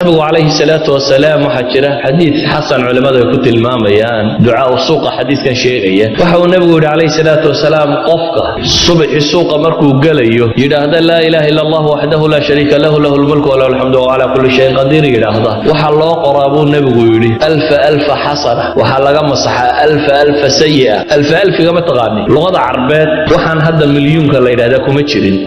nabigu calayhi salaatu wasalaam waxaa jira xadiid xasan culimmadu ay ku tilmaamayaan ducaa u suuqa xadiidkan sheegaya waxa uu nabigu yidhi calayhi salaatu wasalaam qofka subaxi suuqa markuu gelayo yidhaahda laa ilaaha illa allah waxdahu laa shariika lahu lahu lmulku walahu alxamdu wa calaa kulli shayin qadiir yidhaahda waxaa loo qoraa buu nabigu yidhi alfa xasana waxaa laga masaxaa alfa sayi'a alfiga ma taqaani luqada carbeed waxaan hadda milyuunka la yidhahdaa kuma jirin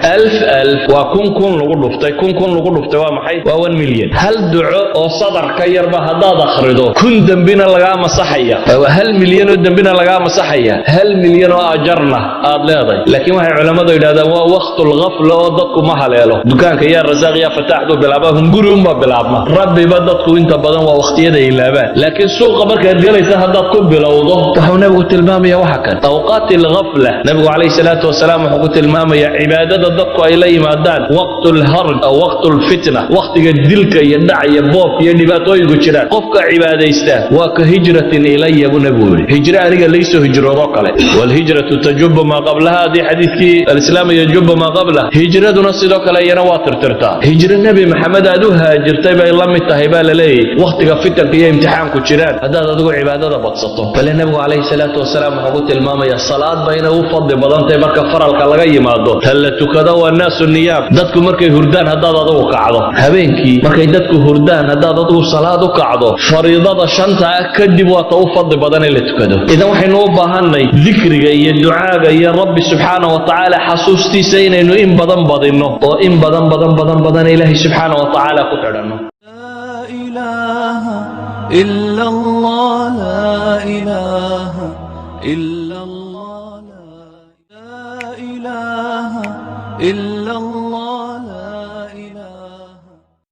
waa kun lagu dhuftay lagu dhuftay waa maxay waa 1 milyan hal duco oo sadar ka yarba haddaad akhrido kun dembina lagaa masaxaya waa 1 milyan oo dembina lagaa masaxaya 1 milyan oo ajarna aad leedahay laakiin waxay culimadu yidhahdaan waa waqtul ghafla oo dadku ma haleelo dukaanka yaa rasaaq yaa fataaxdu bilaabaa hunguri uma bilaabma rabbiba dadku inta badan waa waqtiyada ilaabaan laakiin suuqa markaad galaysa haddaad ku bilowdo wuxuu nabigu tilmaamaya waxa kan awqaatil ghafla nabigu calayhi salaatu wasalaam wuxuu ku tilmaamaya cibaadada dadku ay la yimaadaan waqtul harj aw waqtul fitna waqtiga dilka iyo dhac iyo boob iyo dhibaatooyinku jiraan qofka cibaadaysta waa ka hijratin ilaya buu nabigu yidhi hijra aniga laysoo hijroodo kale walhijratu tajubu maa qablaha haddii xadiidkii alislaam yajubu maa qablah hijraduna sidoo kale iyana waa tirtirtaa hijro nebi maxamed aad u haajirtay bay la mid tahay baa la leeyahy waqtiga fitanka iyo imtixaanku jiraan haddaad adigu cibaadada badsato bale nabigu calayhi salaatu wasalaam wuxuu ku tilmaamaya salaad ba inay u fadli badan tahay marka faralka laga yimaado tan la tukado waa naasu niyaam dadku markay hurdaan haddaad adigu kacdo habeenkii markay dadku hurdaan haddaad adigu salaad u kacdo fariidada shanta kadib waa ta u fadli badan in la tukado idan waxaynu u baahanay dikriga iyo ducaaga iyo rabbi subxaanahu wa tacaala xasuustiisa inaynu in badan badinno oo in badan ilaahay subxaanahu wa tacaala ku xidhanno إلا الله لا إله إلا الله لا إله إلا